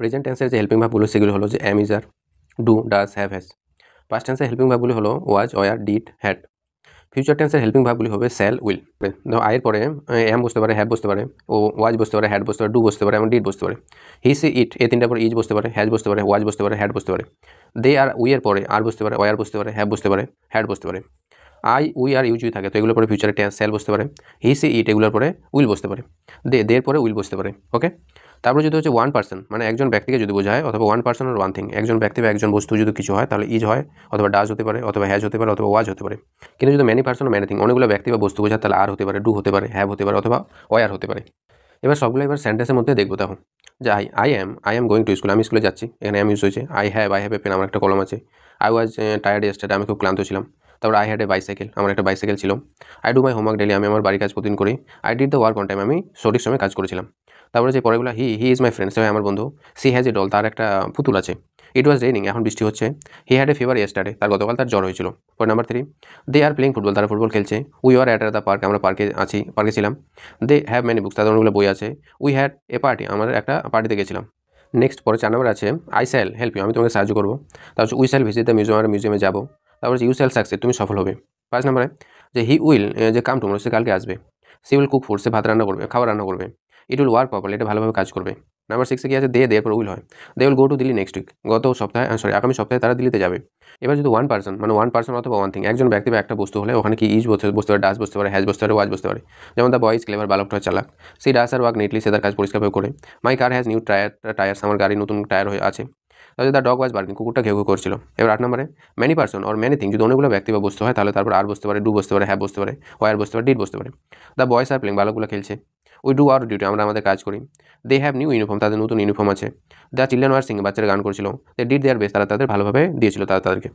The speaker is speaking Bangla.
প্রেজেন্ট টেন্সের যে হেল্পিং ভার্বগুলো সেগুলো হলো যে am, is, are, do, does, have, has. Past টেন্সের হেল্পিং ভার্বগুলি হলো was, were, did, had. Future টেন্সের হেল্পিং ভার্বগুলি হবে স্যাল, উইল। আয়ের পরে এম বসতে পারে, হ্যাভ বসতে পারে, ও ওয়াজ বসতে পারে, হ্যাড বসতে পারে, ডু বসতে পারে এবং ডিড বসতে পারে। হি, সি, ইট এই তিনটার পরে ইজ বসতে পারে, হ্যাজ বসতে পারে, ওয়াজ বসতে পারে, হ্যাড বসতে পারে। দে আর উই এর পরে আর বসতে পারে, ওয়ার বসতে পারে, হ্যাভ বসতে পারে, হ্যাড বসতে পারে। আই, উই আর ইউ যদি থাকে তো এগুলোর পরে ফিউচারে টেন্স স্যাল বসতে পারে। হি, সি, ইট এগুলোর পরে উইল বসতে পারে। দের পরে উইল বসতে পারে। ওকে। তারপরে যদি হচ্ছে ওয়ান পার্সন মানে একজন ব্যক্তিকে যদি বোঝায়, অথবা ওয়ান পার্সন আর ওয়ান থিং, একজন ব্যক্তি বা একজন বস্তু যদি কিছু হয় তাহলে ইজ হয়, অথবা ডাজ হতে পারে, অথবা হ্যাজ হতে পারে, অথবা ওয়াজ হতে পারে। কিন্তু যদি ম্যানি পার্সন ম্যানি থিং অনেকগুলো ব্যক্তি বা বস্তু বোঝায় তাহলে আর হতে পারে, ডু হতে পারে, হ্যাভ হতে পারে, অথবা ওয়ার হতে পারে। এবার সবগুলো এবার সেন্টেন্সের মধ্যে দেখবো। তখন যে I am going to school, আমি স্কুলে যাচ্ছি, এখানে এম ইউজ হয়েছে। আই হ্যাভ এ পেন, আমার একটা কলম আছে। আই ওয়াজ টায়ার্ড ইয়েস্টারডে, আমি খুব ক্লান্ত ছিলাম। তারপর আই হ্যাড এ বাইসাইকেল, আমার একটা বাইসাইকেল ছিল। I do my homework daily, আমি আমার বাড়ির কাজ প্রতিদিন করি। I did the work on time, আমি সঠিক সময় কাজ করেছিলাম। তারপরে যে পরেগুলো হি ইজ মাই ফ্রেন্ড, সে হয় আমার বন্ধু। সি হ্যাজ এ ডল, তার একটা পুতুল আছে। ইট ওয়াজ রেইনিং, এখন বৃষ্টি হচ্ছে। He had a fever yesterday, তার গতকাল তার জ্বর হয়েছিল। Point number 3, they are playing football, তারা ফুটবল খেলছে। We are at the park, আমরা পার্কে ছিলাম। দে হ্যাভ মেনি বুকস, তাদের অনেকগুলো বই আছে। উই হ্যাড এ পার্টি, আমাদের একটা পার্টিতে গেছিলাম। নেক্সট পরে 4 নম্বর আছে আই শ্যাল হেল্প ইউ, আমি তোমাকে সাহায্য করবো। তারপর হচ্ছে we shall visit the museum, আমরা মিউজিয়ামে যাবো। তারপর হচ্ছে ইউ শ্যাল সাকসেড, তুমি সফল হবে। 5 নম্বরে যে হি উইল যে কাম টুমরো, সে কালকে আসবে। সি উইল কুক ফুড, সে ভাত রান্না করবে, খাবার রান্না করবে। ইট উইল ওয়ার্ক প্রপারলি, এটা ভালোভাবে কাজ করবে। নাম্বার 6 কি আছে দেয়ার পর উইল হয়। They will go to Delhi next week, আগামী সপ্তাহে তারা দিল্লিতে যাবে। এবার যদি ওয়ান পার্সন অথবা ওয়ান থিং, একজন ব্যক্তি বা একটা বস্তু হলে ওখানে কি ইজ বসতে পারে, ডাজ বসতে পারে, হ্যাজ বসতে পারে, ওয়াজ বসতে পারে। যেমন দ্য বয় ইজ ক্লেভার, বালকটা চালাক। She does her work neatly, সে তার কাজ পরিষ্কারভাবে করে। My car has new tyres, আমার গাড়ি নতুন টায়ার হয়ে আছে। তাহলে দ্য ডগ ওয়াজ বার্কিং, কুকুরটা ঘেউ ঘেউ করছিল। এবার 8 নম্বরে many person or many thing, যদি অনেকগুলো ব্যক্তি বা বস্তু হয় তাহলে তারপর আর বসতে পারে, ডু বসতে পারে, হ্যাভ বসতে পারে, ওয়ার বসতে পারে, ডিড বসতে পারে। দ্য বয়স আর প্লেইং, বালকগুলো খেলছে। উই ডু আওয়ার ডিউটি, আমরা আমাদের কাজ করি। দে হ্যাভ নিউ ইউনিফর্ম, তাদের নতুন ইউনিফর্ম আছে। দ্য চিলড্রেন ওয়ার সিং, বাচ্চারা গান করছিল। দে ডিড দেয়ার বেস্ট, তারা তাদের ভালোভাবে দিয়েছিল তাদেরকে।